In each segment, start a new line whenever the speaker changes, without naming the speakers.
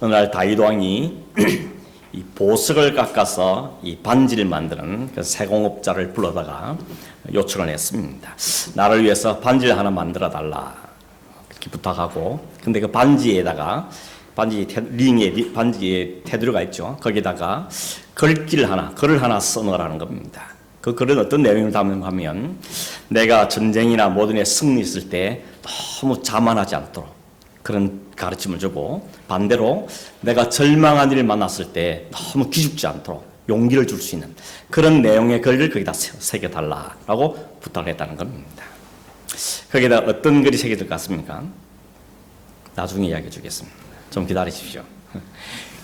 어느 날 다윗 왕이 이 보석을 깎아서 이 반지를 만드는 그 세공업자를 불러다가 요청을 했습니다. 나를 위해서 반지를 하나 만들어 달라 이렇게 부탁하고, 근데 그 반지에다가 반지에 테두리가 있죠. 거기다가 글을 하나 써놓으라는 겁니다. 그 글은 어떤 내용을 담으면, 내가 전쟁이나 모든 에 승리했을 때 너무 자만하지 않도록 그런 가르침을 주고, 반대로 내가 절망한 일을 만났을 때 너무 기죽지 않도록 용기를 줄 수 있는 그런 내용의 글을 거기다 새겨달라라고 부탁을 했다는 겁니다. 거기다 어떤 글이 새겨질 것 같습니까? 나중에 이야기해 주겠습니다. 좀 기다리십시오.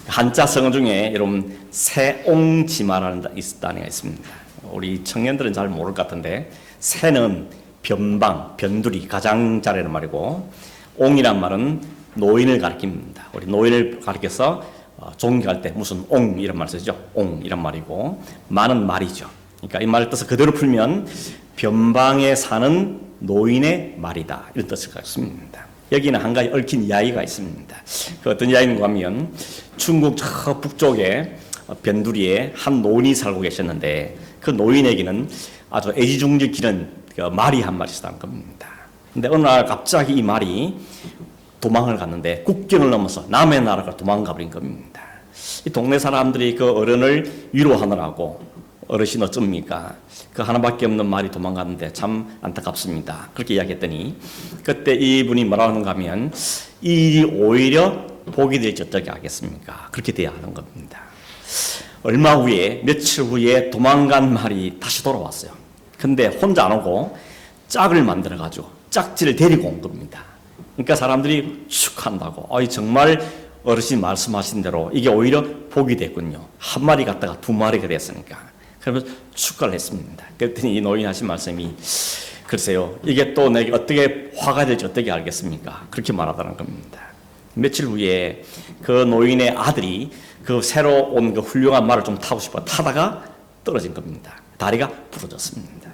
한자 성어 중에 여러분 세옹지마라는 단어가 있습니다. 우리 청년들은 잘 모를 것 같은데, 세는 변방, 변두리, 가장자리라는 말이고, 옹이란 말은 노인을 가리킵니다. 우리 노인을 가리켜서 존경할 때 무슨 옹 이런 말 쓰죠. 옹 이런 말이고, 마는 말이죠. 그러니까 이 말 뜻을 그대로 풀면 변방에 사는 노인의 말이다 이런 뜻을 갖습니다. 여기는 한 가지 얽힌 이야기가 있습니다. 그 어떤 이야기인가 하면, 중국 저 북쪽에 변두리에 한 노인이 살고 계셨는데, 그 노인에게는 아주 애지중지 기는 그 말이 한 마리 있었다는 겁니다. 근데 어느 날 갑자기 이 말이 도망을 갔는데 국경을 넘어서 남의 나라가 도망가 버린 겁니다. 이 동네 사람들이 그 어른을 위로하느라고, 어르신 어쩝니까? 그 하나밖에 없는 말이 도망갔는데 참 안타깝습니다. 그렇게 이야기했더니, 그때 이분이 뭐라고 하는가 하면, 이 일이 오히려 복이 될지 어떻게 하겠습니까? 그렇게 돼야 하는 겁니다. 얼마 후에, 며칠 후에 도망간 말이 다시 돌아왔어요. 근데 혼자 안 오고 짝을 만들어가지고 짝지를 데리고 온 겁니다. 그러니까 사람들이 축하한다고, 정말 어르신 말씀하신 대로 이게 오히려 복이 됐군요. 한 마리 갔다가 두 마리가 됐으니까. 그러면서 축하를 했습니다. 그랬더니 이 노인이 하신 말씀이, 글쎄요, 이게 또 내게 어떻게 화가 될지 어떻게 알겠습니까? 그렇게 말하다는 겁니다. 며칠 후에 그 노인의 아들이 그 새로 온 그 훌륭한 말을 좀 타고 싶어 타다가 떨어진 겁니다. 다리가 부러졌습니다.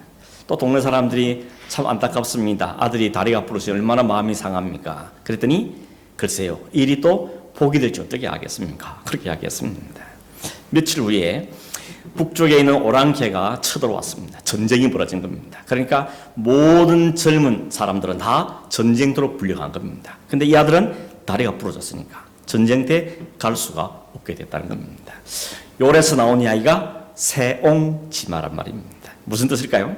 또 동네 사람들이 참 안타깝습니다. 아들이 다리가 부러지면 얼마나 마음이 상합니까? 그랬더니, 글쎄요, 일이 또 복이 될지 어떻게 알겠습니까? 그렇게 이야기했습니다. 며칠 후에 북쪽에 있는 오랑캐가 쳐들어왔습니다. 전쟁이 벌어진 겁니다. 그러니까 모든 젊은 사람들은 다 전쟁터로 불려간 겁니다. 근데 이 아들은 다리가 부러졌으니까 전쟁터에 갈 수가 없게 됐다는 겁니다. 요래서 나온 이야기가 세옹지마란 말입니다. 무슨 뜻일까요?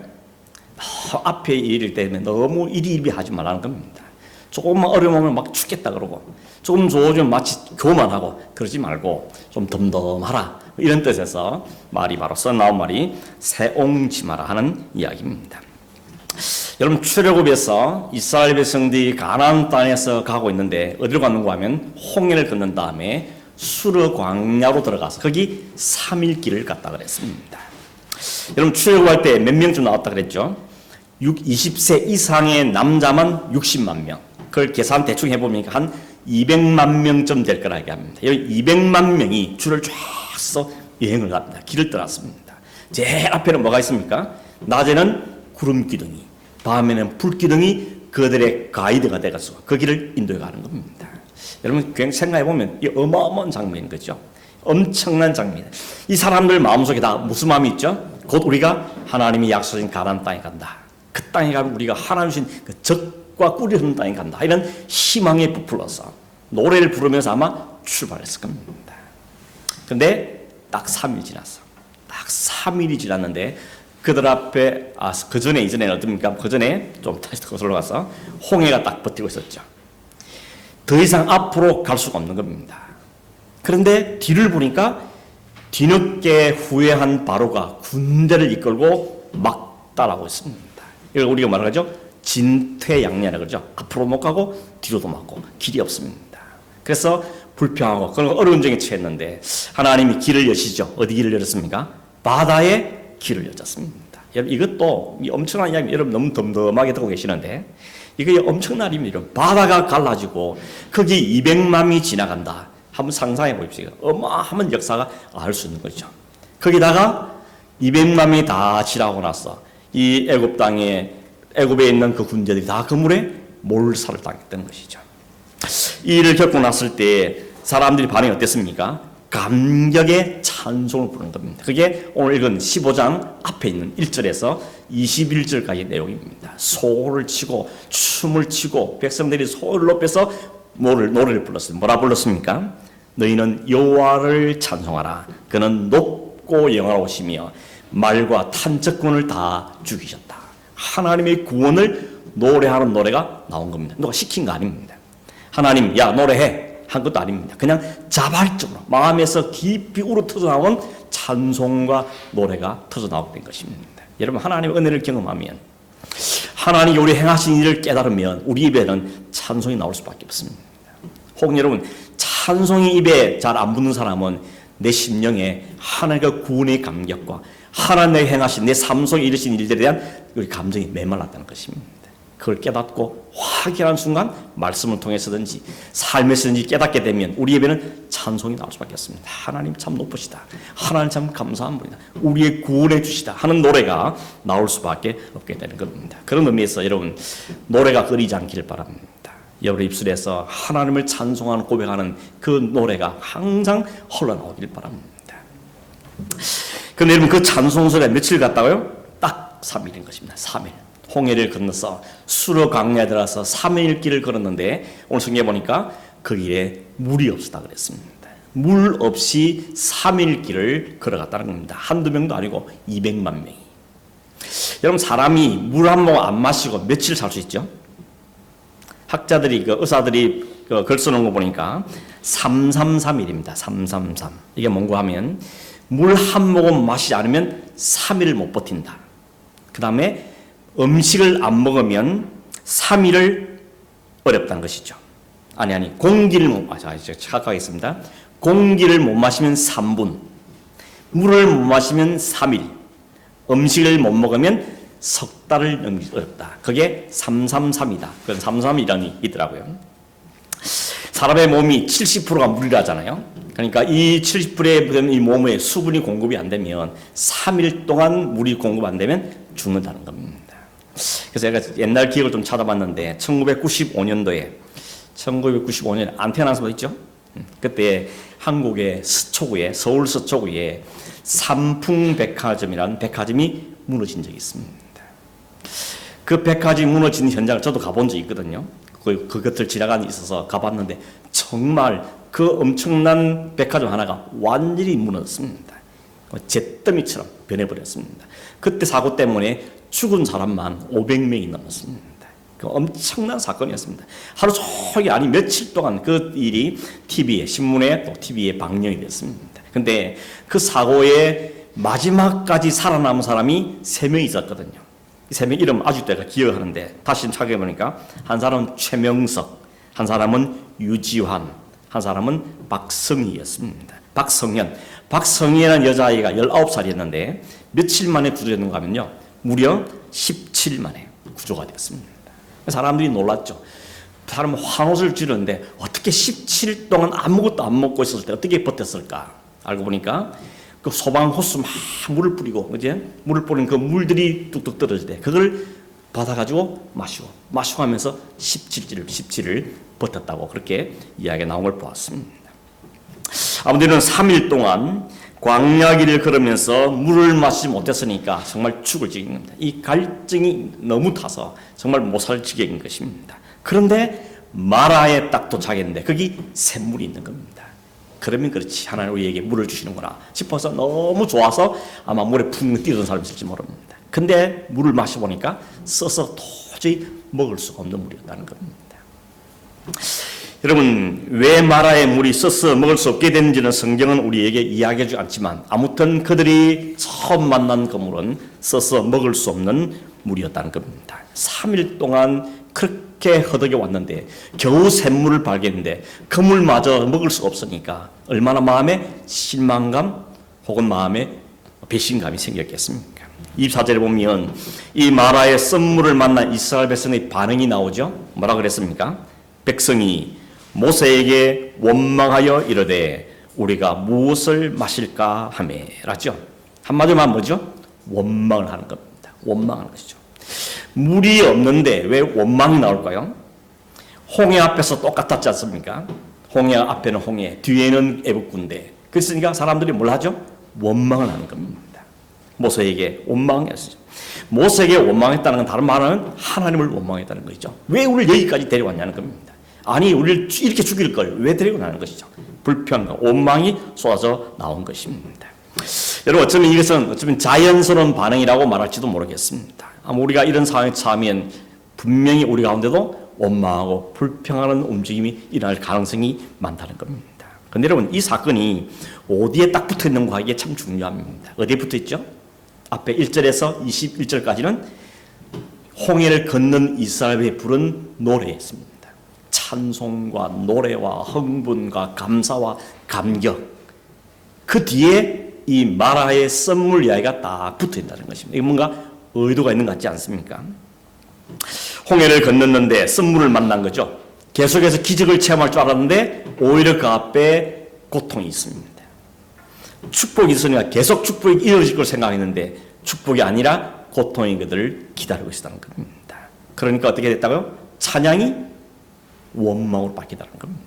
앞에 일일 때문에 너무 이리이리하지 말라는 겁니다. 조금만 어려우면 막 죽겠다 그러고, 조금 좋아지면 마치 교만하고 그러지 말고 좀 덤덤하라, 이런 뜻에서 말이 바로 써나온 말이 세옹지마라 하는 이야기입니다. 여러분, 출애굽에서 이스라엘 백성들이 가나안 땅에서 가고 있는데 어디로 갔는가 하면 홍해를 건넌 다음에 수르 광야로 들어가서 거기 3일 길을 갔다 그랬습니다. 여러분, 출애굽할 때 몇 명쯤 나왔다 그랬죠? 20세 이상의 남자만 60만 명. 그걸 계산 대충 해보면 한 200만 명쯤 될 거라 얘기합니다. 200만 명이 줄을 쫙 서 여행을 갑니다. 길을 떠났습니다. 제일 앞에는 뭐가 있습니까? 낮에는 구름 기둥이, 밤에는 불 기둥이 그들의 가이드가 돼가지고 그 길을 인도해 가는 겁니다. 여러분, 생각해보면 이 어마어마한 장면인 거죠. 엄청난 장면. 이 사람들 마음속에 다 무슨 마음이 있죠? 곧 우리가 하나님이 약속하신 가나안 땅에 간다. 그 땅에 가면 우리가 하나님 주신 그 적과 꿀이 흐르는 땅에 간다. 이런 희망에 부풀어서 노래를 부르면서 아마 출발했을 겁니다. 근데 딱 3일 지났어. 딱 3일이 지났는데 그들 앞에, 그 전에, 이전에는 어떻습니까? 그 전에 좀 다시 거슬러 가서 홍해가 딱 버티고 있었죠. 더 이상 앞으로 갈 수가 없는 겁니다. 그런데 뒤를 보니까 뒤늦게 후회한 바로가 군대를 이끌고 막 따라오고 있습니다. 이걸 우리가 말하죠, 진퇴양난이라고 그러죠. 앞으로 못 가고 뒤로도 못 가고 길이 없습니다. 그래서 불평하고 그런 어려운 점에 처했는데 하나님이 길을 여시죠. 어디 길을 열었습니까? 바다에 길을 여셨습니다. 여러분, 이것도 엄청난 이야기, 여러분 너무 덤덤하게 듣고 계시는데 이게 엄청난 일입니다. 바다가 갈라지고 거기 200만이 지나간다. 한번 상상해 보십시오. 어마어마한 역사가 알 수 있는 거죠. 거기다가 200만이 다 지나고 나서 이 애굽 땅에, 애굽에 있는 그 군대들이 다 그 물에 몰살을 당했던 것이죠. 이 일을 겪고 났을 때 사람들이 반응이 어땠습니까? 감격의 찬송을 부르는 겁니다. 그게 오늘 읽은 15장 앞에 있는 1절에서 21절까지의 내용입니다. 소를 치고 춤을 추고 백성들이 소를 높여서 노래를 불렀습니다. 뭐라 불렀습니까? 너희는 여호와를 찬송하라. 그는 높고 영화로우시며 말과 탄적군을 다 죽이셨다. 하나님의 구원을 노래하는 노래가 나온 겁니다. 누가 시킨 거 아닙니다. 하나님 야 노래해 한 것도 아닙니다. 그냥 자발적으로 마음에서 깊이 우러터져 나온 찬송과 노래가 터져 나오게 된 것입니다. 여러분 하나님의 은혜를 경험하면 하나님이 우리 행하신 일을 깨달으면 우리 입에는 찬송이 나올 수밖에 없습니다. 혹은 여러분 찬송이 입에 잘 안 붙는 사람은 내 심령에 하나님의 구원의 감격과 하나님의 행하신 내 삶 속에 이루신 일들에 대한 우리 감정이 메말랐다는 것입니다. 그걸 깨닫고 확인한 순간 말씀을 통해서든지 삶에서든지 깨닫게 되면 우리 입에는 찬송이 나올 수밖에 없습니다. 하나님 참 높으시다. 하나님 참 감사한 분이다. 우리의 구원해 주시다 하는 노래가 나올 수밖에 없게 되는 겁니다. 그런 의미에서 여러분 노래가 끊이지 않기를 바랍니다. 여러분 입술에서 하나님을 찬송하는 고백하는 그 노래가 항상 흘러나오길 바랍니다. 그런데 여러분 그 찬송 소리가 며칠 갔다고요? 딱 3일인 것입니다. 3일. 홍해를 건너서 수로 강야에 들어서 3일 길을 걸었는데 오늘 성경에 보니까 그 길에 물이 없었다 그랬습니다. 물 없이 3일 길을 걸어갔다는 겁니다. 한두 명도 아니고 200만 명이. 여러분 사람이 물 한 모금 안 마시고 며칠 살 수 있죠? 학자들이 의사들이 글 써놓은 거 보니까 333일입니다. 333. 이게 뭔가 하면 물 한 모금 마시지 않으면 3일을 못 버틴다. 그 다음에 음식을 안 먹으면 3일을 어렵다는 것이죠. 공기를 못 마셔. 착각하겠습니다. 공기를 못 마시면 3분, 물을 못 마시면 3일, 음식을 못 먹으면 석 달을 넘기기 어렵다. 그게 333이다. 그건 333이라는 있더라고요. 사람의 몸이 70%가 물이라잖아요. 그러니까 이 70%의 이 몸에 수분이 공급이 안 되면 3일 동안 물이 공급 안 되면 죽는다는 겁니다. 그래서 제가 옛날 기억을 좀 찾아봤는데 1995년도에 안 태어난 사람 있죠? 그때 한국의 서울 서초구에 삼풍백화점이라는 백화점이 무너진 적이 있습니다. 그 백화점이 무너진 현장을 저도 가본 적이 있거든요. 그것을 지나간 데 있어서 가봤는데 정말 그 엄청난 백화점 하나가 완전히 무너졌습니다. 잿더미처럼 변해버렸습니다. 그때 사고 때문에 죽은 사람만 500명이 넘었습니다. 그 엄청난 사건이었습니다. 하루 종일 아니 며칠 동안 그 일이 TV에 신문에 또 TV에 방영이 됐습니다. 근데 그 사고의 마지막까지 살아남은 사람이 3명 있었거든요. 이 3명 이름 아직도 내가 기억하는데 다시 찾아보니까 보니까 한 사람은 최명석, 한 사람은 유지환, 한 사람은 박성희였습니다. 박성희라는 여자아이가 19살이었는데 며칠 만에 구조됐는가 하면요. 무려 17일 만에 구조가 됐습니다. 사람들이 놀랐죠. 사람은 환옷을 주는데 어떻게 17일 동안 아무것도 안 먹고 있었을 때 어떻게 버텼을까? 알고 보니까 그 소방 호스 막 물을 뿌리고, 물을 뿌린 그 물들이 뚝뚝 떨어질 때 그걸 받아가지고 마시고 하면서 17일 버텼다고 그렇게 이야기가 나온 걸 보았습니다. 아무튼 3일 동안 광야길을 걸으면서 물을 마시지 못했으니까 정말 죽을 지경입니다. 이 갈증이 너무 타서 정말 못 살 지경인 것입니다. 그런데 마라에 딱 도착했는데 거기 샘물이 있는 겁니다. 그러면 그렇지 하나님 우리에게 물을 주시는구나 싶어서 너무 좋아서 아마 물에 푹 뛰어든 사람이 있을지 모릅니다. 근데 물을 마셔보니까 써서 도저히 먹을 수가 없는 물이었다는 겁니다. 여러분 왜 마라의 물이 써서 먹을 수 없게 되는지는 성경은 우리에게 이야기하지 않지만 아무튼 그들이 처음 만난 그 물은 써서 먹을 수 없는 물이었다는 겁니다. 3일 동안 그렇게 허덕여 왔는데 겨우 샘물을 발견했는데 그 물마저 먹을 수가 없으니까 얼마나 마음에 실망감 혹은 마음에 배신감이 생겼겠습니까? 24절에 보면 이 마라의 쓴물을 만난 이스라엘 백성의 반응이 나오죠. 뭐라 그랬습니까? 백성이 모세에게 원망하여 이르되 우리가 무엇을 마실까 하매라죠. 한마디로 말하면 뭐죠? 원망을 하는 겁니다. 원망하는 것이죠. 물이 없는데 왜 원망이 나올까요? 홍해 앞에서 똑같았지 않습니까? 홍해 앞에는 홍해, 뒤에는 애국 군대. 그랬으니까 사람들이 뭘 하죠? 원망을 하는 겁니다. 모세에게 원망했어요. 모세에게 원망했다는 건 다른 말은 하나님을 원망했다는 거죠. 왜 우리를 여기까지 데려왔냐는 겁니다. 아니 우리를 이렇게 죽일 걸 왜 데리고 나는 것이죠. 불평과 원망이 쏟아져 나온 것입니다. 여러분 어쩌면 이것은 자연스러운 반응이라고 말할지도 모르겠습니다. 아마 우리가 이런 상황에 처하면 분명히 우리 가운데도 원망하고 불평하는 움직임이 일어날 가능성이 많다는 겁니다. 그런데 여러분 이 사건이 어디에 딱 붙어 있는가 이게 참 중요합니다. 어디에 붙어 있죠? 앞에 1절에서 21절까지는 홍해를 건넌 이스라엘이 부른 노래였습니다. 찬송과 노래와 흥분과 감사와 감격. 그 뒤에 이 마라의 썰물 이야기가 딱 붙어 있다는 것입니다. 이게 뭔가 의도가 있는 것 같지 않습니까? 홍해를 건넜는데 썰물을 만난 거죠. 계속해서 기적을 체험할 줄 알았는데 오히려 그 앞에 고통이 있습니다. 축복이 있으니까 계속 축복이 이어질 걸 생각했는데 축복이 아니라 고통이 그들을 기다리고 있었다는 겁니다. 그러니까 어떻게 됐다고요? 찬양이 원망으로 바뀌다는 겁니다.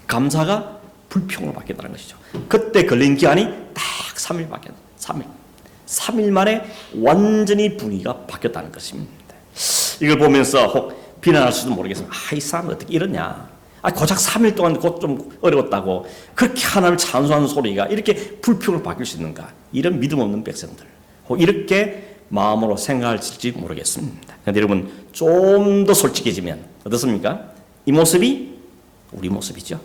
감사가 불평으로 바뀌다는 것이죠. 그때 걸린 기간이 딱 3일 바뀌었다. 3일 만에 완전히 분위기가 바뀌었다는 것입니다. 이걸 보면서 혹 비난할 수도 모르겠습니다. 이 사람 어떻게 이러냐. 고작 3일 동안 곧 좀 어려웠다고 그렇게 하나님을 찬송하는 소리가 이렇게 불평으로 바뀔 수 있는가. 이런 믿음 없는 백성들. 혹 이렇게 마음으로 생각할지 모르겠습니다. 그런데 여러분 좀 더 솔직해지면 어떻습니까? 이 모습이 우리 모습이죠.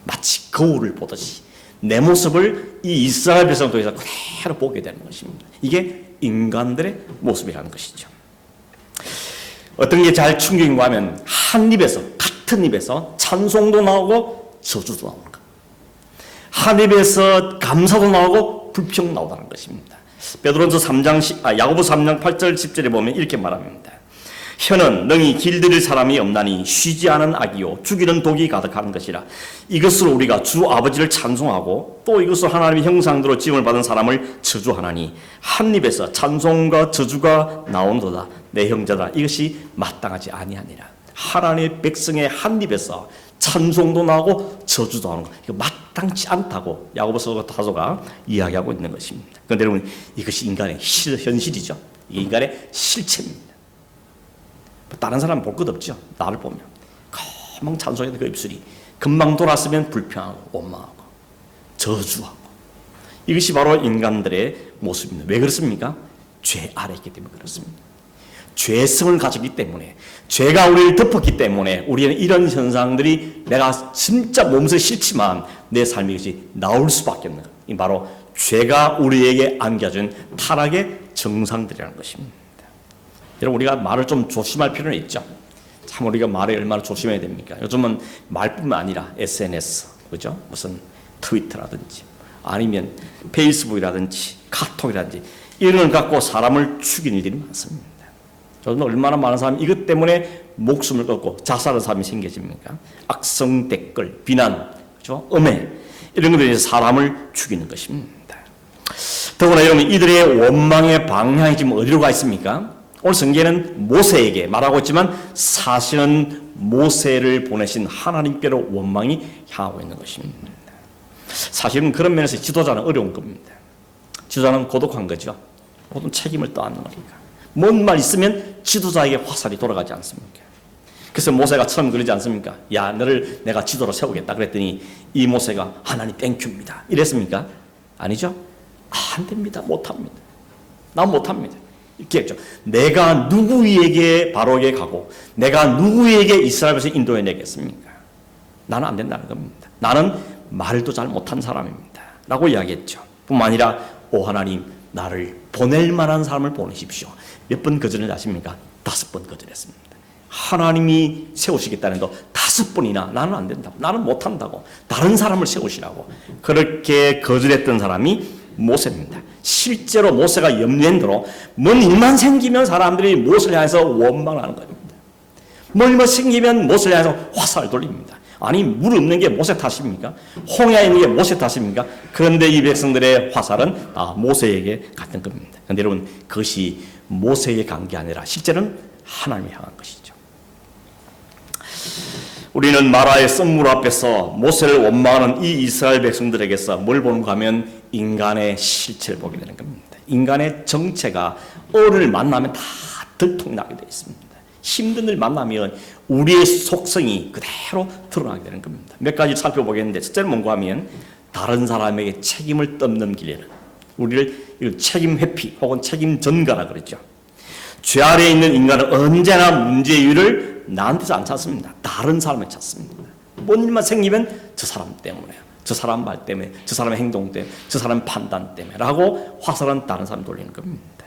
마치 거울을 보듯이 내 모습을 이 이스라엘 백성을 통해서 그대로 보게 되는 것입니다. 이게 인간들의 모습이라는 것이죠. 어떤 게 잘 충격인가 하면 한 입에서 같은 입에서 찬송도 나오고 저주도 나오는 것. 한 입에서 감사도 나오고 불평도 나오다는 것입니다. 베드로전서 3장 야고보 3장 8절 10절에 보면 이렇게 말합니다. 혀는 능히 길들일 사람이 없나니 쉬지 않은 악이요 죽이는 독이 가득한 것이라. 이것으로 우리가 주 아버지를 찬송하고 또 이것으로 하나님의 형상대로 지음을 받은 사람을 저주하나니 한 입에서 찬송과 저주가 나오는도다. 내 형제들아 이것이 마땅하지 아니하니라. 하나님의 백성의 한 입에서 찬송도 나오고 저주도 하는 것. 이거 마땅치 않다고 야고보서 다소가 이야기하고 있는 것입니다. 그런데 여러분 이것이 인간의 현실이죠. 이게 인간의 실체입니다. 다른 사람 볼 것 없죠. 나를 보면 금방 찬송했던 그 입술이 금방 돌았으면 불평하고 원망하고 저주하고 이것이 바로 인간들의 모습입니다. 왜 그렇습니까? 죄 아래 있기 때문에 그렇습니다. 죄성을 가졌기 때문에 죄가 우리를 덮었기 때문에 우리는 이런 현상들이 내가 진짜 몸소 싫지만 내 삶이 것이 나올 수밖에 없는 것. 이 바로 죄가 우리에게 안겨준 타락의 정상들이라는 것입니다. 여러분 우리가 말을 좀 조심할 필요는 있죠. 참 우리가 말에 얼마나 조심해야 됩니까? 요즘은 말뿐만 아니라 SNS, 그죠? 무슨 트위터라든지 아니면 페이스북이라든지 카톡이라든지 이런 걸 갖고 사람을 죽이는 일들이 많습니다. 요즘 얼마나 많은 사람이 이것 때문에 목숨을 끊고 자살하는 사람이 생겨집니까? 악성 댓글, 비난, 그죠? 음해 이런 것들이 사람을 죽이는 것입니다. 더구나 여러분 이들의 원망의 방향이 지금 어디로 가 있습니까? 오늘 성경에는 모세에게 말하고 있지만 사실은 모세를 보내신 하나님께로 원망이 향하고 있는 것입니다. 사실은 그런 면에서 지도자는 어려운 겁니다. 지도자는 고독한 거죠. 모든 책임을 떠안는 거니까. 뭔 말 있으면 지도자에게 화살이 돌아가지 않습니까? 그래서 모세가 처음 그러지 않습니까? 야, 너를 내가 지도로 세우겠다. 그랬더니 이 모세가 하나님 땡큐입니다. 이랬습니까? 아니죠? 안 됩니다. 못합니다. 난 못합니다. 이렇게 했죠. 내가 누구에게 바로에게 가고 내가 누구에게 이스라엘에서 인도해내겠습니까? 나는 안 된다는 겁니다. 나는 말도 잘 못한 사람입니다. 라고 이야기했죠. 뿐만 아니라 오 하나님 나를 보낼 만한 사람을 보내십시오. 몇 번 거절을 하십니까? 5번 거절했습니다. 하나님이 세우시겠다는 거 5번이나 나는 안 된다고 나는 못한다고 다른 사람을 세우시라고 그렇게 거절했던 사람이 모세입니다. 실제로 모세가 염려한 대로 뭔 일만 생기면 사람들이 모세를 향해서 원망하는 겁니다. 뭔 일만 생기면 모세를 향해서 화살 돌립니다. 아니 물 없는 게 모세 탓입니까? 홍해에 있는 게 모세 탓입니까? 그런데 이 백성들의 화살은 모세에게 갔던 겁니다. 그런데 여러분 그것이 모세에게 간 게 아니라 실제는 하나님이 향한 것이죠. 우리는 마라의 썸물 앞에서 모세를 원망하는 이 이스라엘 백성들에게서 뭘 보는가 하면 인간의 실체를 보게 되는 겁니다. 인간의 정체가 어른을 만나면 다 들통나게 되어 있습니다. 힘든 일 만나면 우리의 속성이 그대로 드러나게 되는 겁니다. 몇 가지 살펴보겠는데, 첫째는 뭔가 하면 다른 사람에게 책임을 떠넘기려는, 우리를 책임 회피 혹은 책임 전가라 그러죠. 죄 아래에 있는 인간은 언제나 문제의를 나한테서 안 찾습니다. 다른 사람에 찾습니다. 뭔 일만 생기면 저 사람 때문에, 저 사람 말 때문에, 저 사람의 행동 때문에, 저 사람의 판단 때문에 라고 화살은 다른 사람 돌리는 겁니다.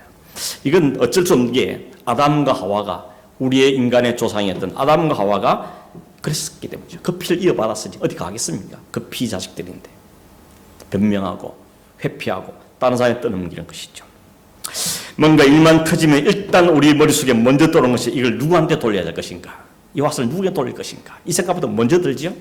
이건 어쩔 수 없는 게 아담과 하와가, 우리의 인간의 조상이었던 아담과 하와가 그랬기 때문이죠. 그 피를 이어받았으니 어디 가겠습니까? 그 피 자식들인데 변명하고 회피하고 다른 사람에 떠넘기는 것이죠. 뭔가 일만 터지면 일단 우리 머릿속에 먼저 떠오르는 것이 이걸 누구한테 돌려야 될 것인가? 이 화살을 누구에게 돌릴 것인가? 이 생각부터 먼저 들지요?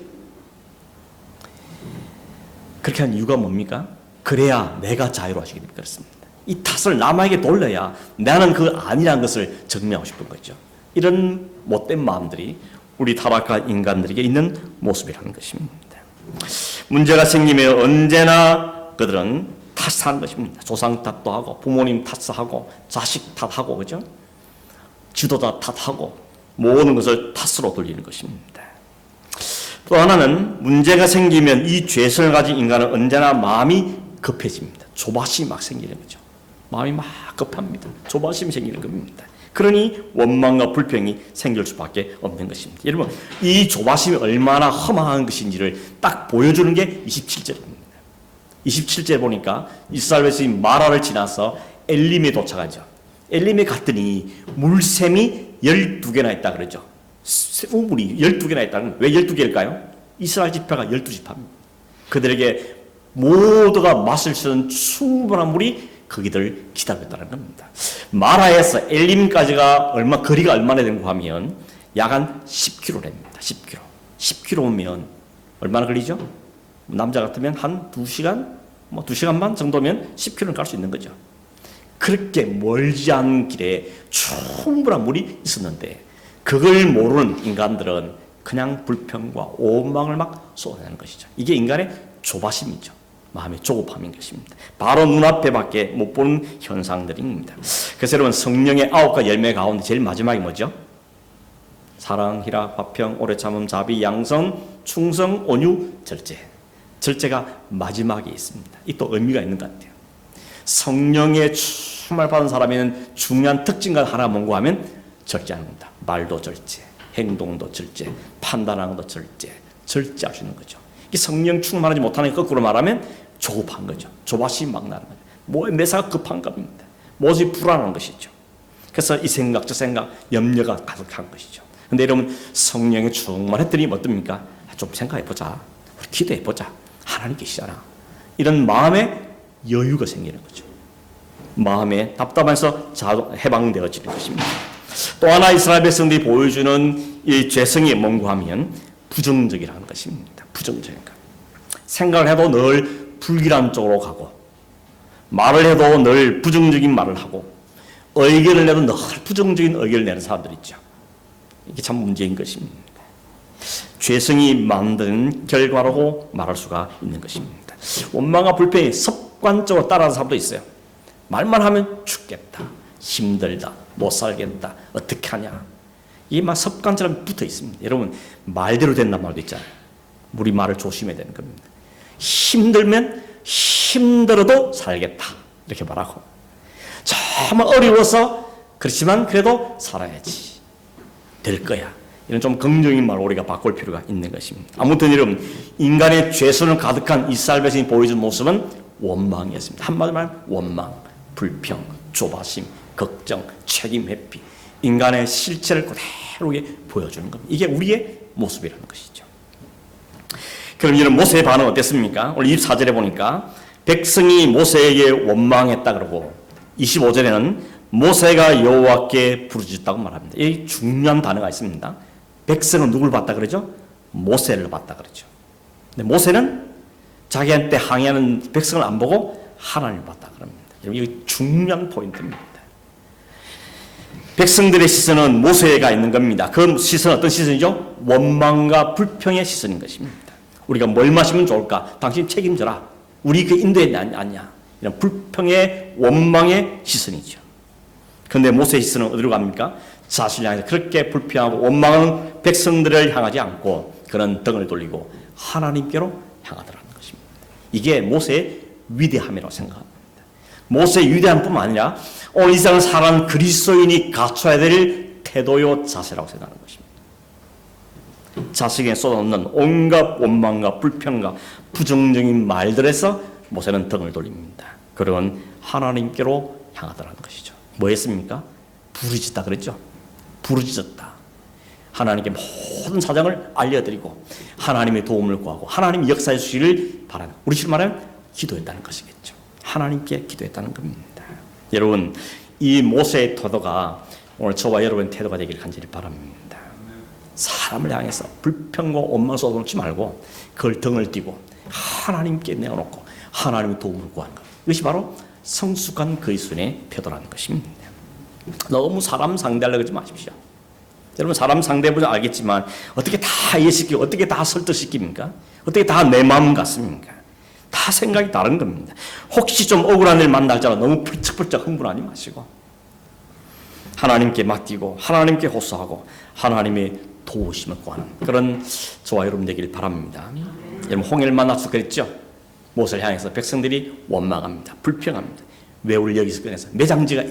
그렇게 한 이유가 뭡니까? 그래야 내가 자유로워지게 됩니다. 그렇습니다. 이 탓을 남에게 돌려야 나는 그 아니라는 것을 증명하고 싶은 거죠. 이런 못된 마음들이 우리 타락한 인간들에게 있는 모습이라는 것입니다. 문제가 생기면 언제나 그들은 탓하는 것입니다. 조상 탓도 하고 부모님 탓하고 자식 탓하고 그죠? 지도자 탓하고 모든 것을 탓으로 돌리는 것입니다. 또 하나는 문제가 생기면 이 죄성을 가진 인간은 언제나 마음이 급해집니다. 조바심이 막 생기는 거죠. 마음이 막 급합니다. 조바심이 생기는 겁니다. 그러니 원망과 불평이 생길 수밖에 없는 것입니다. 여러분, 이 조바심이 얼마나 험한 것인지를 딱 보여주는 게 27절입니다. 27절 보니까 이스라엘 백성이 마라를 지나서 엘림에 도착하죠. 엘림에 갔더니 물샘이 12개나 있다 그러죠. 우물이 12개나 있다는, 왜 12개일까요? 이스라엘 지파가 12지파입니다. 그들에게 모두가 마실 수 있는 충분한 물이 거기들 기다리고 있다는 겁니다. 마라에서 엘림까지가 거리가 얼마나 되는가 하면 약 한 10km랍니다. 10km. 10km면 얼마나 걸리죠? 남자 같으면 한 2시간, 2시간 반 정도면 10km는 갈 수 있는 거죠. 그렇게 멀지 않은 길에 충분한 물이 있었는데 그걸 모르는 인간들은 그냥 불평과 오망을 막 쏟아내는 것이죠. 이게 인간의 조바심이죠. 마음의 조급함인 것입니다. 바로 눈앞에밖에 못 보는 현상들입니다. 그래서 여러분, 성령의 9가지 열매 가운데 제일 마지막이 뭐죠? 사랑, 희락, 화평, 오래 참음, 자비, 양선, 충성, 온유, 절제. 절제가 마지막에 있습니다. 이 또 의미가 있는 것 같아요. 성령의 충만을 받은 사람에는 중요한 특징과 하나 뭔가 하면 절제하는 겁니다. 말도 절제, 행동도 절제, 판단하는 것도 절제, 절제할 수 있는 거죠. 이 성령 충만하지 못하는 거꾸로 말하면 조급한 거죠. 조바심이 막 나는 거죠. 매사가 급한 겁니다. 모습이 불안한 것이죠. 그래서 이 생각 저 생각 염려가 가득한 것이죠. 근데 여러분, 성령이 충만했더니 어떻습니까? 좀 생각해보자. 우리 기도해보자. 하나님 계시잖아. 이런 마음에 여유가 생기는 거죠. 마음에 답답해서 해방되어지는 것입니다. 또 하나 이스라엘 백성들이 보여주는 이 죄성이 뭔가 하면 부정적이라는 것입니다. 부정적인 것. 생각을 해도 늘 불길한 쪽으로 가고, 말을 해도 늘 부정적인 말을 하고, 의견을 내도 늘 부정적인 의견을 내는 사람들 있죠. 이게 참 문제인 것입니다. 죄성이 만든 결과라고 말할 수가 있는 것입니다. 원망과 불평이 습관적으로 따라하는 사람도 있어요. 말만 하면 죽겠다, 힘들다, 못 살겠다, 어떻게 하냐. 이게 막 습관처럼 붙어 있습니다. 여러분, 말대로 된단 말도 있잖아요. 우리 말을 조심해야 되는 겁니다. 힘들면 힘들어도 살겠다, 이렇게 말하고, 정말 어려워서 그렇지만 그래도 살아야지, 될 거야, 이런 좀 긍정적인 말로 우리가 바꿀 필요가 있는 것입니다. 아무튼 여러분, 인간의 죄선을 가득한 이스라엘 백성이 보여준 모습은 원망이었습니다. 한마디로 말하면 원망, 불평, 조바심, 걱정, 책임 회피, 인간의 실체를 그대로 보여주는 겁니다. 이게 우리의 모습이라는 것이죠. 그럼 이런 모세의 반응 어땠습니까? 오늘 24절에 보니까 백성이 모세에게 원망했다 그러고, 25절에는 모세가 여호와께 부르짖었다고 말합니다. 이 중요한 단어가 있습니다. 백성은 누굴 봤다 그러죠? 모세를 봤다 그러죠. 근데 모세는 자기한테 항의하는 백성을 안 보고 하나님을 봤다 그럽니다. 여기 중요한 포인트입니다. 백성들의 시선은 모세가 있는 겁니다. 그 시선은 어떤 시선이죠? 원망과 불평의 시선인 것입니다. 우리가 뭘 마시면 좋을까? 당신 책임져라. 우리 그 인도에 아니냐. 이런 불평의 원망의 시선이죠. 그런데 모세의 시선은 어디로 갑니까? 자신을 향해서 그렇게 불평하고 원망하는 백성들을 향하지 않고 그는 등을 돌리고 하나님께로 향하더라는 것입니다. 이게 모세의 위대함이라고 생각합니다. 모세의 위대함뿐만 아니라 오늘 이 세상을 살아가는 그리스도인이 갖춰야 될 태도요 자세라고 생각하는 것입니다. 자식에 쏟아놓는 온갖 원망과 불평과 부정적인 말들에서 모세는 등을 돌립니다. 그러면 하나님께로 향하더라는 것이죠. 뭐 했습니까? 부르짖다 그랬죠. 부르짖었다. 하나님께 모든 사정을 알려드리고 하나님의 도움을 구하고 하나님이 역사해 주시기를 바라는, 우리식으로 말하면 기도했다는 것이겠죠. 하나님께 기도했다는 겁니다. 여러분, 이 모세의 태도가 오늘 저와 여러분의 태도가 되기를 간절히 바랍니다. 사람을 향해서 불평과 원망 쏟아놓지 말고 그걸 등을 띄고 하나님께 내어놓고 하나님의 도움을 구하는 것. 이것이 바로 성숙한 그리스도인의 태도라는 것입니다. 너무 사람 상대하려고 하지 마십시오. 여러분, 사람 상대해보면 알겠지만 어떻게 다 이해시키고 어떻게 다 설득시킵니까? 어떻게 다 내 마음 같습니까? 다 생각이 다른 겁니다. 혹시 좀 억울한 일 만날자라 너무 펄쩍펄쩍 흥분하지 마시고 하나님께 맡기고 하나님께 호소하고 하나님의 도우심을 구하는 그런 저와 여러분 되길 바랍니다. 여러분, 홍해를 만나서 그랬죠? 모세를 향해서 백성들이 원망합니다. 불평합니다. 왜 우리를 여기서 꺼내서 매장지가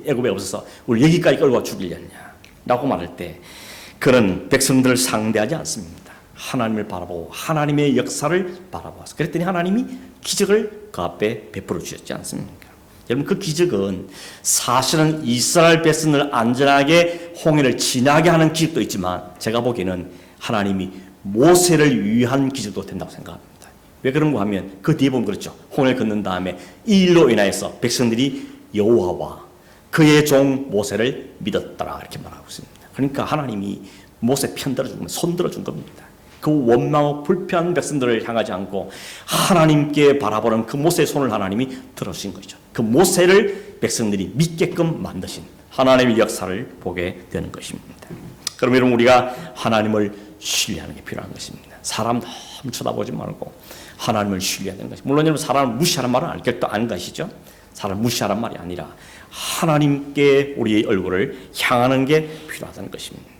애굽에 없어서 우리 여기까지 끌고 죽이려냐 라고 말할 때 그는 백성들을 상대하지 않습니다. 하나님을 바라보고 하나님의 역사를 바라보아서 그랬더니 하나님이 기적을 그 앞에 베풀어 주셨지 않습니까? 여러분, 그 기적은 사실은 이스라엘 백성을 안전하게 홍해를 지나게 하는 기적도 있지만 제가 보기에는 하나님이 모세를 위한 기적도 된다고 생각합니다. 왜 그런가 하면 그 뒤에 보면 그렇죠. 홍해를 건넌 다음에 이 일로 인하여서 백성들이 여호와와 그의 종 모세를 믿었더라 이렇게 말하고 있습니다. 그러니까 하나님이 모세 편들어 준 겁니다. 손들어 준 겁니다. 그 원망하고 불평한 백성들을 향하지 않고 하나님께 바라보는 그 모세의 손을 하나님이 들어주신 것이죠. 그 모세를 백성들이 믿게끔 만드신 하나님의 역사를 보게 되는 것입니다. 그럼 여러분, 우리가 하나님을 신뢰하는 게 필요한 것입니다. 사람 너무 쳐다보지 말고 하나님을 신뢰하는 것입니다. 물론 여러분, 사람을 무시하는 말은 아닌 것이죠. 사람을 무시하는 말이 아니라 하나님께 우리의 얼굴을 향하는 게 필요하다는 것입니다.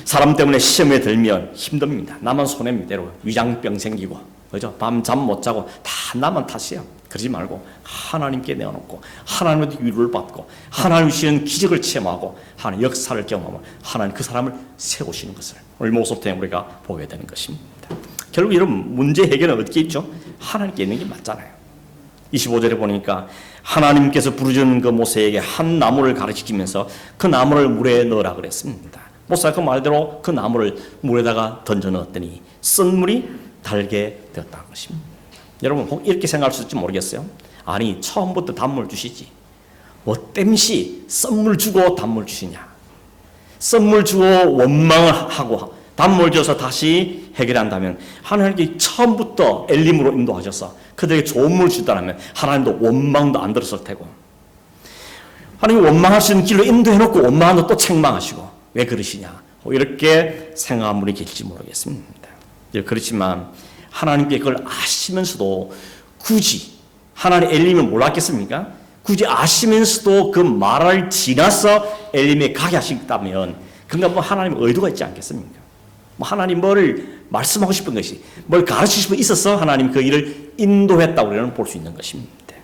사람 때문에 시험에 들면 힘듭니다. 나만 손해입니다. 위장병 생기고, 그죠? 밤 잠 못 자고 다 나만 탓이에요. 그러지 말고 하나님께 내어놓고 하나님의 위로를 받고 하나님 주시는 기적을 체험하고 하나님 역사를 경험하고 하나님 그 사람을 세우시는 것을 오늘 모습부터 우리가 보게 되는 것입니다. 결국 이런 문제 해결은 어떻게 있죠? 하나님께 있는 게 맞잖아요. 25절에 보니까 하나님께서 부르짖는 그 모세에게 한 나무를 가르치면서 그 나무를 물에 넣으라 그랬습니다. 모세가 그 말대로 그 나무를 물에다가 던져 넣었더니 썬물이 달게 되었다는 것입니다. 여러분, 이렇게 생각할 수 있을지 모르겠어요. 아니, 처음부터 단물 주시지 뭐 땜시 썬물 주고 단물 주시냐? 썬물 주고 원망을 하고 단물 줘서 다시 해결한다면 하나님께 처음부터 엘림으로 인도하셔서 그들에게 좋은 물을 주다라면 하나님도 원망도 안 들었을 테고, 하나님이 원망할 수 있는 길로 인도해놓고 원망한다 또 책망하시고 왜 그러시냐, 이렇게 생각한 분이 계실지 모르겠습니다. 그렇지만 하나님께 그걸 아시면서도 굳이, 하나님 엘림을 몰랐겠습니까? 굳이 아시면서도 그 말을 지나서 엘림에 가게 하셨다면 그러니까 뭐 하나님 의도가 있지 않겠습니까? 뭐 하나님 뭘 말씀하고 싶은 것이, 뭘 가르치고 싶은 있어서 하나님 그 일을 인도했다고 우리는 볼 수 있는 것입니다.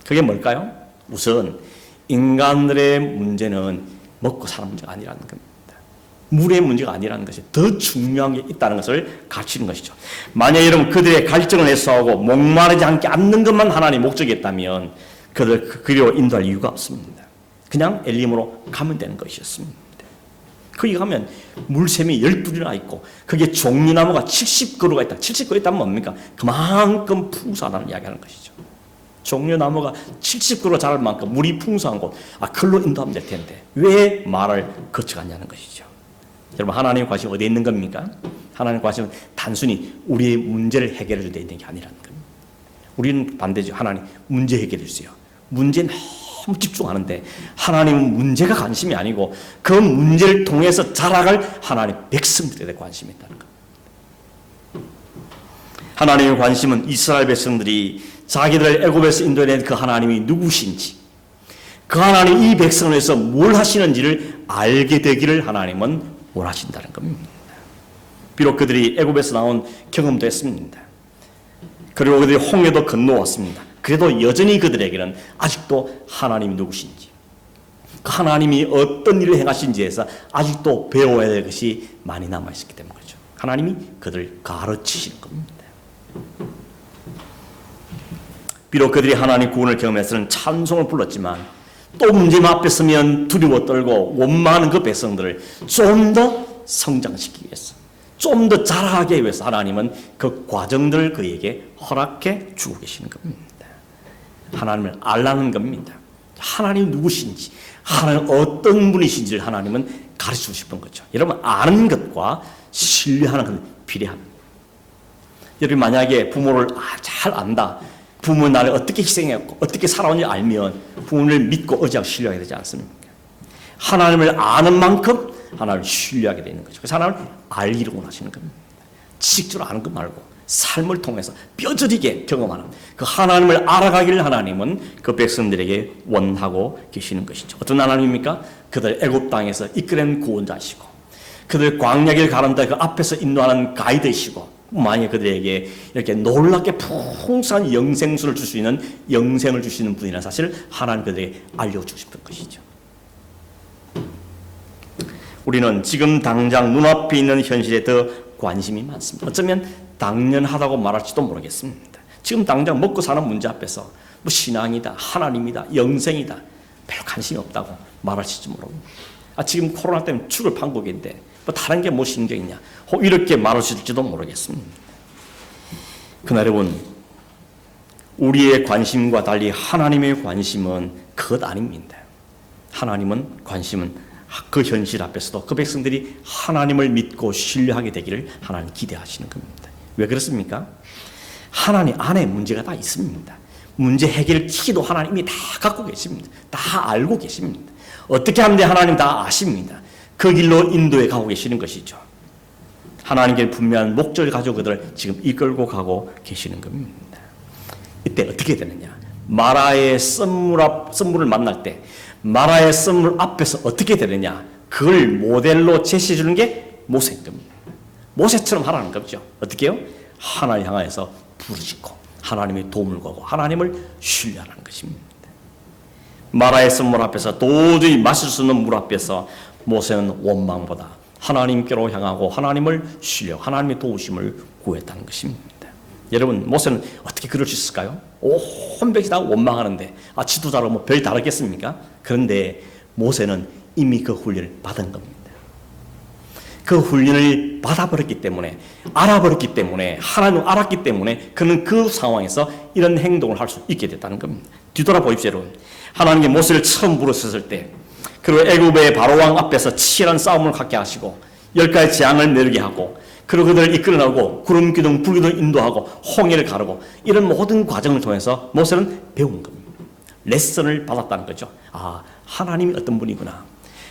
그게 뭘까요? 우선 인간들의 문제는 먹고 사는 문제가 아니라는 겁니다. 물의 문제가 아니라는 것이 더 중요한 게 있다는 것을 가르치는 것이죠. 만약 여러분 그들의 갈증을 해소하고 목마르지 않게 앉는 것만 하나님의 목적이었다면 그들 그리로 인도할 이유가 없습니다. 그냥 엘림으로 가면 되는 것이었습니다. 거기 가면 물샘이 12그루나 있고 거기에 종류나무가 70그루가 있다. 70그루 있다면 뭡니까? 그만큼 풍성하다는 이야기하는 것이죠. 종류나무가 70그루 자랄 만큼 물이 풍성한 곳, 그걸로 인도하면 될 텐데 왜 말을 거쳐갔냐는 것이죠. 여러분, 하나님의 관심이 어디에 있는 겁니까? 하나님의 관심은 단순히 우리의 문제를 해결해 줄 때 있는 게 아니라는 겁니다. 우리는 반대죠. 하나님 문제 해결해 주세요. 문제 너무 집중하는데 하나님은 문제가 관심이 아니고 그 문제를 통해서 자라갈 하나님의 백성들에 대해 관심이 있다는 것. 하나님의 관심은 이스라엘 백성들이 자기들을 애굽에서 인도해낸 그 하나님이 누구신지, 그 하나님 이 백성을 위해서 뭘 하시는지를 알게 되기를 하나님은 원하신다는 겁니다. 비록 그들이 애굽에서 나온 경험도 했습니다. 그리고 그들이 홍해도 건너왔습니다. 그래도 여전히 그들에게는 아직도 하나님이 누구신지, 그 하나님이 어떤 일을 행하신지에서 아직도 배워야 될 것이 많이 남아있었기 때문에 그렇죠. 하나님이 그들을 가르치시는 겁니다. 비록 그들이 하나님 구원을 경험해서는 찬송을 불렀지만 또 문제 앞에 서면 두려워 떨고 원망하는 그 백성들을 좀 더 성장시키기 위해서, 좀 더 자라게 위해서 하나님은 그 과정들을 그에게 허락해 주고 계시는 겁니다. 하나님을 알라는 겁니다. 하나님이 누구신지, 하나님 어떤 분이신지를 하나님은 가르치고 싶은 거죠. 여러분, 아는 것과 신뢰하는 것은 비례합니다. 여러분, 만약에 부모를 잘 안다, 부모는 나를 어떻게 희생했고 어떻게 살아온지 알면 부모를 믿고 의지하고 신뢰하게 되지 않습니까? 하나님을 아는 만큼 하나님을 신뢰하게 되는 거죠. 그래서 하나님을 알기를 원하시는 겁니다. 지식적으로 아는 것 말고 삶을 통해서 뼈저리게 경험하는 그 하나님을 알아가기를 하나님은 그 백성들에게 원하고 계시는 것이죠. 어떤 하나님입니까? 그들 애굽 땅에서 이끌어낸 구원자시고 그들 광야길 가는데 그 앞에서 인도하는 가이드이시고 만약에 그들에게 이렇게 놀랍게 풍성한 영생수를 줄 수 있는 영생을 주시는 분이라는 사실을 하나님 그들에게 알려주고 싶은 것이죠. 우리는 지금 당장 눈앞에 있는 현실에 더 관심이 많습니다. 어쩌면 당연하다고 말할지도 모르겠습니다. 지금 당장 먹고 사는 문제 앞에서 뭐 신앙이다, 하나님이다, 영생이다 별로 관심이 없다고 말할지도 모릅니다. 지금 코로나 때문에 죽을 판국인데 뭐 다른 게 뭐 신경이냐 이렇게 말하실지도 모르겠습니다. 그러나 여러분, 우리의 관심과 달리 하나님의 관심은 그것 아닙니다. 하나님은 관심은 그 현실 앞에서도 그 백성들이 하나님을 믿고 신뢰하게 되기를 하나님 기대하시는 겁니다. 왜 그렇습니까? 하나님 안에 문제가 다 있습니다. 문제 해결 키도 하나님이 다 갖고 계십니다. 다 알고 계십니다. 어떻게 하면 돼? 하나님 다 아십니다. 그 길로 인도해 가고 계시는 것이죠. 하나님께 분명한 목적을 가지고 그들을 지금 이끌고 가고 계시는 겁니다. 이때 어떻게 되느냐? 마라의 썬물을 만날 때 마라의 썬물 앞에서 어떻게 되느냐? 그걸 모델로 제시해 주는 게 모세인 겁니다. 모세처럼 하라는 거죠. 어떻게 해요? 하나님 향하여서 부르짖고 하나님의 도움을 구하고 하나님을 신뢰하는 것입니다. 마라의 썬물 앞에서 도저히 마실 수 없는 물 앞에서 모세는 원망보다 하나님께로 향하고 하나님을 신뢰하고 하나님의 도우심을 구했다는 것입니다. 여러분, 모세는 어떻게 그럴 수 있을까요? 온 백이 다 원망하는데 지도자로 뭐 별 다르겠습니까? 그런데 모세는 이미 그 훈련을 받은 겁니다. 그 훈련을 받아버렸기 때문에, 알아버렸기 때문에, 하나님을 알았기 때문에 그는 그 상황에서 이런 행동을 할 수 있게 됐다는 겁니다. 뒤돌아보십시오, 여러분. 하나님께 모세를 처음 부르셨을 때, 그리고 애굽의 바로왕 앞에서 치열한 싸움을 갖게 하시고 10가지 재앙을 내리게 하고, 그리고 그들을 이끌어나고 구름 기둥, 불 기둥 인도하고 홍해를 가르고 이런 모든 과정을 통해서 모세는 배운 겁니다. 레슨을 받았다는 거죠. 하나님이 어떤 분이구나.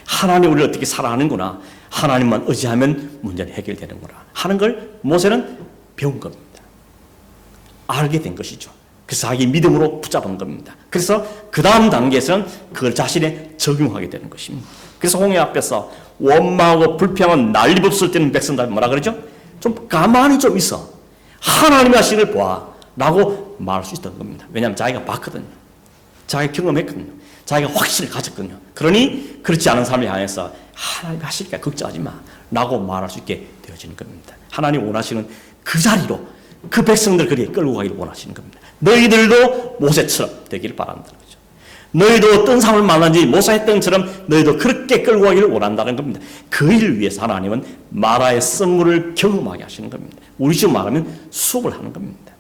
하나님 우리를 어떻게 사랑하는구나. 하나님만 의지하면 문제는 해결되는구나 하는 걸 모세는 배운 겁니다. 알게 된 것이죠. 그래서 자기 믿음으로 붙잡은 겁니다. 그래서 그 다음 단계에서는 그걸 자신에 적용하게 되는 것입니다. 그래서 홍해 앞에서 원망하고 불평하고 난리법을 때는 백성들 뭐라 그러죠? 좀 가만히 좀 있어. 하나님이 하시는 걸 봐. 라고 말할 수 있던 겁니다. 왜냐하면 자기가 봤거든요. 자기가 경험했거든요. 자기가 확신을 가졌거든요. 그러니 그렇지 않은 사람을 향해서 하나님이 하실까 걱정하지 마. 라고 말할 수 있게 되어지는 겁니다. 하나님 원하시는 그 자리로 그 백성들 그리 끌고 가기를 원하시는 겁니다. 너희들도 모세처럼 되기를 바란다는 거죠. 너희도 어떤 상황을 만난지 모세했던 것처럼 너희도 그렇게 끌고 가기를 원한다는 겁니다. 그 일을 위해서 하나님은 마라의 썬물을 경험하게 하시는 겁니다. 우리 지금 말하면 수업을 하는 겁니다.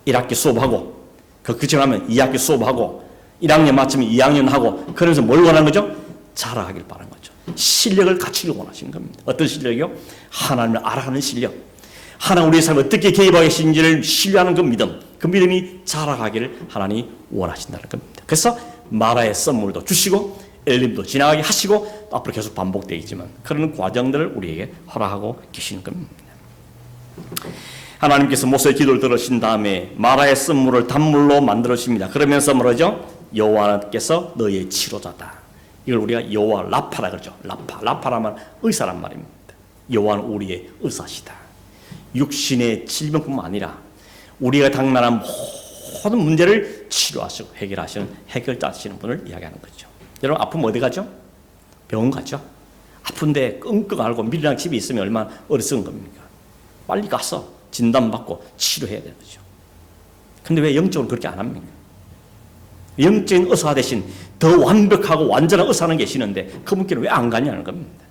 1학기 수업하고 그 지나면 2학기 수업하고 1학년 마치면 2학년 하고 그러면서 뭘 원하는 거죠? 자라가길 바라는 거죠. 실력을 갖추기를 원하시는 겁니다. 어떤 실력이요? 하나님을 알아가는 실력. 하나님 우리의 삶에 어떻게 개입하고 계신지를 신뢰하는 그 믿음. 그 믿음이 자라가기를 하나님이 원하신다는 겁니다. 그래서 마라의 썬물도 주시고 엘림도 지나가게 하시고 또 앞으로 계속 반복되겠지만 그런 과정들을 우리에게 허락하고 계시는 겁니다. 하나님께서 모세의 기도를 들으신 다음에 마라의 썬물을 단물로 만들어주십니다. 그러면서 뭐라죠? 여호와께서 너의 치료자다. 이걸 우리가 여호와 라파라 그러죠. 라파라면 의사란 말입니다. 여호와는 우리의 의사시다. 육신의 질병뿐만 아니라 우리가 당면한 모든 문제를 치료하시고 해결하시는 해결자시는 분을 이야기하는 거죠. 여러분 아프면 어디 가죠? 병원 가죠. 아픈데 끙끙 앓고 밀리랑 집에 있으면 얼마나 어리석은 겁니까? 빨리 가서 진단받고 치료해야 되는 거죠. 근데 왜 영적으로 그렇게 안 합니까? 영적인 의사 대신 더 완벽하고 완전한 의사는 계시는데 그분께는 왜 안 가냐는 겁니다.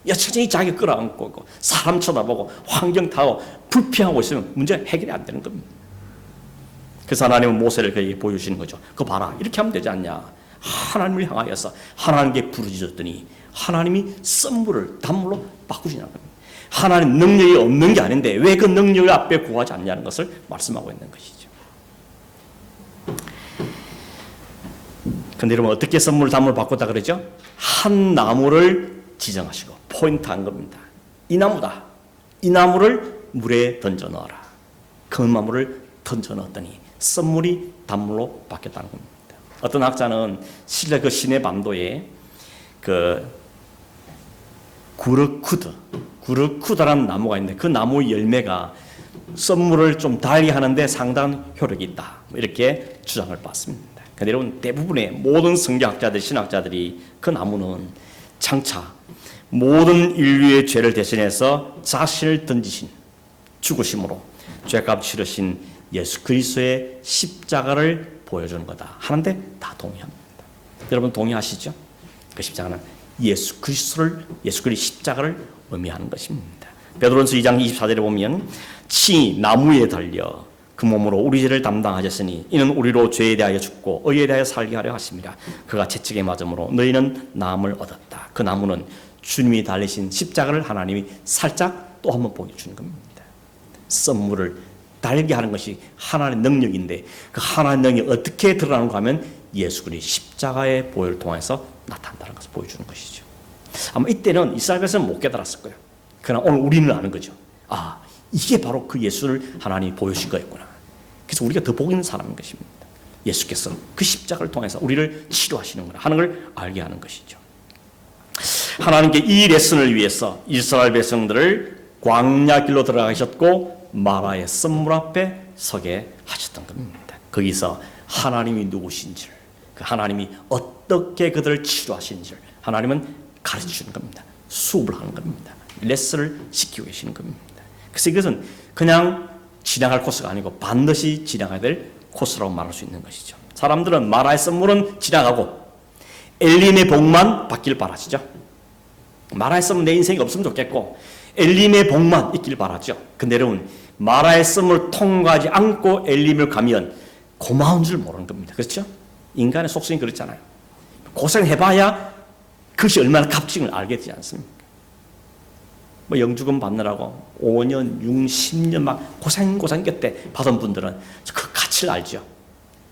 여차저차히 자기 끌어안고 있고 사람 쳐다보고 환경 타고 불평하고 있으면 문제가 해결이 안 되는 겁니다. 그래서 하나님은 모세를 그에게 보여주시는 거죠. 그거 봐라, 이렇게 하면 되지 않냐. 하나님을 향하여서 하나님께 부르짖었더니 하나님이 썬물을 단물로 바꾸시는 겁니다. 하나님 능력이 없는 게 아닌데 왜 그 능력을 앞에 구하지 않냐는 것을 말씀하고 있는 것이죠. 근데 여러분 어떻게 썬물 단물을 바꿨다 그러죠? 한 나무를 지정하시고 포인트한 겁니다. 이 나무다. 이 나무를 물에 던져 넣어라. 그 나무를 던져 넣었더니 썬물이 단물로 바뀌었다는 겁니다. 어떤 학자는 실내 그 시내 반도에 그 구르쿠드라는 나무가 있는데 그 나무 열매가 썬물을 좀 달게 하는데 상당한 효력이 있다. 이렇게 주장을 받습니다. 그런데 여러분 대부분의 모든 성경학자들, 신학자들이 그 나무는 장차 모든 인류의 죄를 대신해서 자신을 던지신 죽으심으로 죄값 치르신 예수 그리스도의 십자가를 보여주는 거다 하는데 다 동의합니다. 여러분 동의하시죠? 그 십자가는 예수 그리스도의 십자가를 의미하는 것입니다. 베드로전서 2장 24절에 보면 친히 나무에 달려 그 몸으로 우리 죄를 담당하셨으니 이는 우리로 죄에 대하여 죽고 의에 대하여 살게 하려 하십니다. 그가 채찍에 맞음으로 너희는 나음을 얻었다. 그 나무는 주님이 달리신 십자가를 하나님이 살짝 또 한번 보여주는 겁니다. 썬물을 달게 하는 것이 하나님의 능력인데 그 하나님의 능력이 어떻게 드러나는가 하면 예수 그리스도의 십자가의 보혈을 통해서 나타난다는 것을 보여주는 것이죠. 아마 이때는 이스라엘 백성은 못 깨달았을 거예요. 그러나 오늘 우리는 아는 거죠. 아, 이게 바로 그 예수를 하나님이 보여주신 거였구나. 그래서 우리가 더 복 있는 사람인 것입니다. 예수께서 그 십자가를 통해서 우리를 치료하시는구나 하는 걸 알게 하는 것이죠. 하나님께 이 레슨을 위해서 이스라엘 백성들을 광야 길로 들어가셨고 마라의 썬물 앞에 서게 하셨던 겁니다. 거기서 하나님이 누구신지를, 그 하나님이 어떻게 그들을 치료하시는지를 하나님은 가르치는 겁니다. 수업을 하는 겁니다. 레슨을 시키고 계시는 겁니다. 그래서 이것은 그냥 지나갈 코스가 아니고 반드시 지나가야 될 코스라고 말할 수 있는 것이죠. 사람들은 마라의 썬물은 지나가고 엘림의 복만 받길 바라시죠. 마라의 썬물 내 인생이 없으면 좋겠고 엘림의 복만 있길 바라죠. 근데 여러분 마라의 썸을 통과하지 않고 엘림을 가면 고마운 줄 모르는 겁니다. 그렇죠? 인간의 속성이 그렇잖아요. 고생해봐야 그것이 얼마나 값진을 알게 되지 않습니까? 뭐 영주금 받느라고 5년, 6, 10년 막 고생 끝에 받은 분들은 그 가치를 알죠.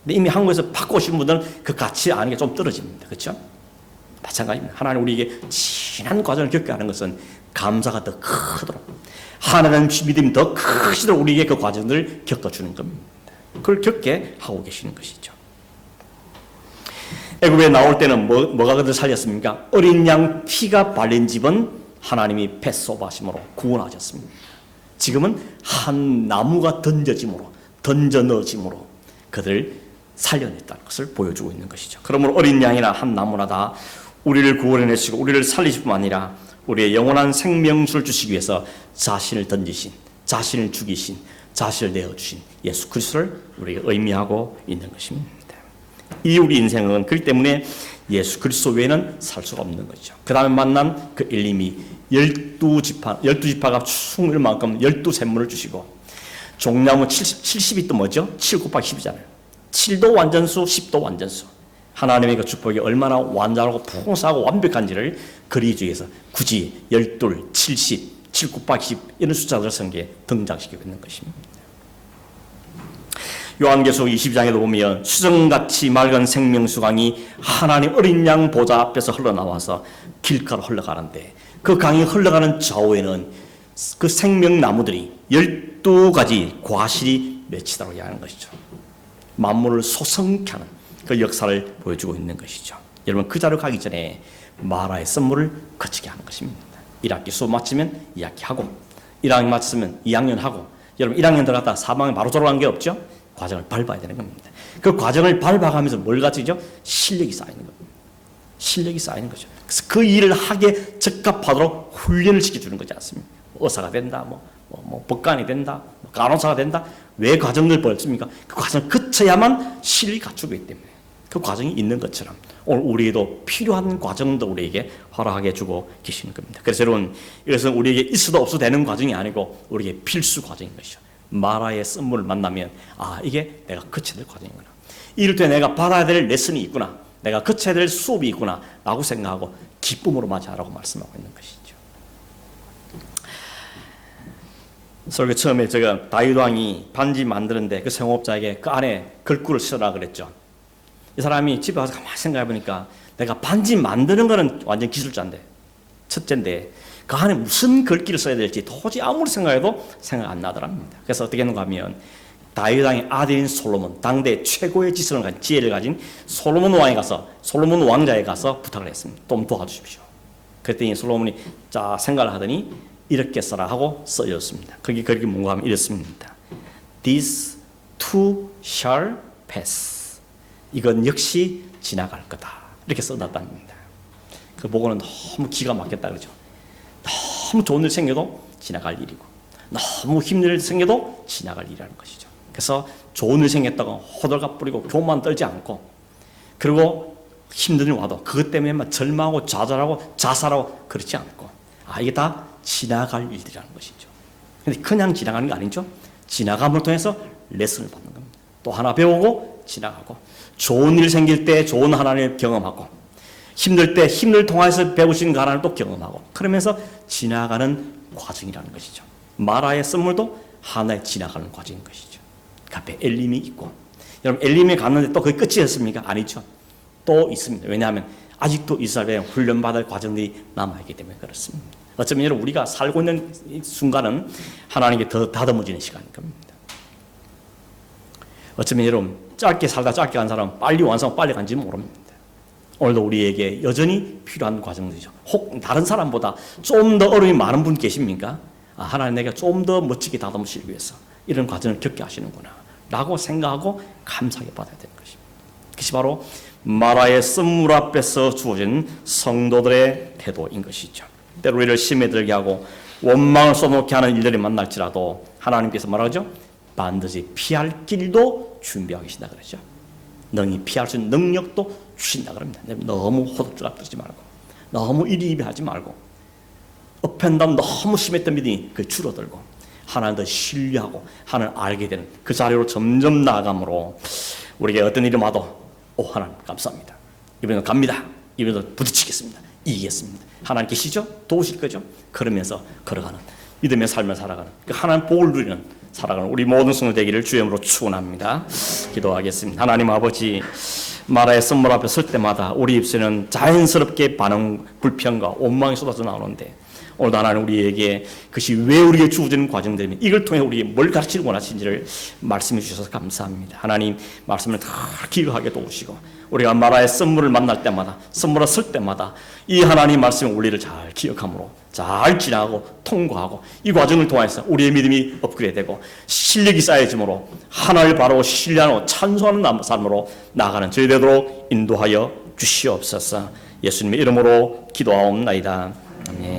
근데 이미 한국에서 받고 오신 분들은 그 가치 아는 게 좀 떨어집니다. 그렇죠? 마찬가지입니다. 하나님 우리에게 지난 과정을 겪게 하는 것은 감사가 더 크도록 하나님 믿음이 더 크시도록 우리에게 그 과정을 겪어주는 겁니다. 그걸 겪게 하고 계시는 것이죠. 애굽에 나올 때는 뭐가 그들 살렸습니까? 어린 양 피가 발린 집은 하나님이 뱃소바심으로 구원하셨습니다. 지금은 한 나무가 던져 넣어짐으로 그들을 살려냈다는 것을 보여주고 있는 것이죠. 그러므로 어린 양이나 한 나무나 다 우리를 구원해내시고 우리를 살리실 뿐만 아니라 우리의 영원한 생명수를 주시기 위해서 자신을 던지신, 자신을 죽이신, 자신을 내어주신 예수 그리스도를 우리가 의미하고 있는 것입니다. 이 우리 인생은 그렇기 때문에 예수 그리스도 외에는 살 수가 없는 거죠. 그 다음에 만난 그 엘림이 12지파가 충을 만큼 12샘물을 주시고 종려면 70이 또 뭐죠? 7 곱하기 10이잖아요. 7도 완전수, 10도 완전수. 하나님의 그 축복이 얼마나 완전하고 풍성하고 완벽한지를 그리기 위해서 굳이 12, 70, 7 곱하기 10 이런 숫자들을 성경에 등장시키고 있는 것입니다. 요한계시록 22장에도 보면 수정같이 맑은 생명수강이 하나님 어린 양 보좌 앞에서 흘러나와서 길가로 흘러가는데 그 강이 흘러가는 좌우에는 그 생명나무들이 12가지 과실이 맺히도록 하는 것이죠. 만물을 소성케 하는 그 역사를 보여주고 있는 것이죠. 여러분 그 자리로 가기 전에 마라의 썸물을 거치게 하는 것입니다. 1학기 수업 마치면 2학기 하고 1학년 마치면 2학년 하고 여러분 1학년 들어갔다 3학년 바로 졸업한 게 없죠. 과정을 밟아야 되는 겁니다. 그 과정을 밟아가면서 뭘 가지죠? 실력이 쌓이는 겁니다. 실력이 쌓이는 거죠. 그래서 그 일을 하게 적합하도록 훈련을 시켜주는 거지 않습니까? 의사가 된다, 법관이 된다, 간호사가 된다. 왜 과정을 밟습니까? 그 과정을 거쳐야만 실력이 갖추기 때문에 그 과정이 있는 것처럼 오늘 우리에도 필요한 과정도 우리에게 허락해 주고 계시는 겁니다. 그래서 여러분 이것은 우리에게 있어도 없어도 되는 과정이 아니고 우리에게 필수 과정인 것이죠. 마라의 썸물을 만나면 이게 내가 거쳐야 될 과정이구나. 이럴 때 내가 받아야 될 레슨이 있구나. 내가 거쳐야 될 수업이 있구나 라고 생각하고 기쁨으로 맞이하라고 말씀하고 있는 것이죠. 설교 처음에 제가 다윗 왕이 반지 만드는데 그 성업자에게 그 안에 걸구를 써라 그랬죠. 이 사람이 집에 와서 가만히 생각해 보니까 내가 반지 만드는 거는 완전 기술자인데 첫째인데 그 안에 무슨 글귀를 써야 될지 도저히 아무리 생각해도 생각 안 나더랍니다. 그래서 어떻게 했는가 하면 다윗 왕의 아들인 솔로몬, 당대 최고의 지성을 가진 지혜를 가진 솔로몬 왕자에 가서 부탁을 했습니다. 좀 도와주십시오. 그랬더니 솔로몬이 자 생각을 하더니 이렇게 써라 하고 써줬습니다. 거기 뭔가 하면 이렇습니다. This too shall pass. 이건 역시 지나갈 거다. 이렇게 써놨답니다. 그 보고는 너무 기가 막혔다 그러죠. 너무 좋은 일 생겨도 지나갈 일이고 너무 힘든 일 생겨도 지나갈 일이라는 것이죠. 그래서 좋은 일 생겼다고 호들갑 부리고 교만 떨지 않고 그리고 힘든 일 와도 그것 때문에만 절망하고 좌절하고 자살하고 그렇지 않고 이게 다 지나갈 일들이라는 것이죠. 근데 그냥 지나가는 게 아니죠. 지나감을 통해서 레슨을 받는 겁니다. 또 하나 배우고 지나가고 좋은 일 생길 때 좋은 하나님을 경험하고 힘들 때 힘을 통해서 배우신 하나님을 또 경험하고 그러면서 지나가는 과정이라는 것이죠. 마라의 썸물도 하나의 지나가는 과정인 것이죠. 그 앞에 엘림이 있고 여러분 엘림에 갔는데 또 그게 끝이었습니까? 아니죠. 또 있습니다. 왜냐하면 아직도 이스라엘에 훈련받을 과정들이 남아있기 때문에 그렇습니다. 어쩌면 여러분 우리가 살고 있는 순간은 하나님께 더 다듬어지는 시간인 겁니다. 어쩌면 여러분 짧게 살다 짧게 간 사람은 빨리 완성 빨리 간지 모릅니다. 오늘도 우리에게 여전히 필요한 과정들이죠. 혹 다른 사람보다 좀 더 어려움이 많은 분 계십니까? 하나님 내가 좀 더 멋지게 다듬으시기 위해서 이런 과정을 겪게 하시는구나 라고 생각하고 감사하게 받아야 되는 것입니다. 그것이 바로 마라의 썸물 앞에서 주어진 성도들의 태도인 것이죠. 때로 우리를 심에 들게 하고 원망을 쏟아놓게 하는 일들이 만날지라도 하나님께서 말하죠. 반드시 피할 길도 준비하고 계신다 그러죠. 능히 피할 수 있는 능력도 주신다 그럽니다. 너무 호들갑 떨지 말고 너무 이리이리하지 말고 업앤다운 너무 심했던 믿음이 줄어들고 하나님 더 신뢰하고 하나님 알게 되는 그 자리로 점점 나아감으로 우리에게 어떤 일이 와도 하나님 감사합니다. 이번에는 갑니다. 이번에는 부딪히겠습니다. 이기겠습니다. 하나님 계시죠? 도우실 거죠? 그러면서 걸어가는 믿음의 삶을 살아가는 하나님 복을 누리는 살아가는 우리 모든 성도 되기를 주님으로 축원합니다. 기도하겠습니다. 하나님 아버지 마라의 썸물 앞에 설 때마다 우리 입술에는 자연스럽게 반응 불평과 원망이 쏟아져 나오는데 오늘도 하나님 우리에게 그것이 왜 우리에게 주어지는 과정들이면 이걸 통해 우리에게 뭘 가르치고 원하시는지를 말씀해 주셔서 감사합니다. 하나님 말씀을 다 기억하게 도우시고 우리가 마라의 썸물을 만날 때마다 썸물을 쓸 때마다 이 하나님 말씀의 원리를 잘 기억함으로 잘 지나가고 통과하고 이 과정을 통해서 우리의 믿음이 업그레이드되고 실력이 쌓여짐으로 하나님을 바로 신뢰하고 찬송하는 삶으로 나아가는 저희 되도록 인도하여 주시옵소서. 예수님의 이름으로 기도하옵나이다. 아멘.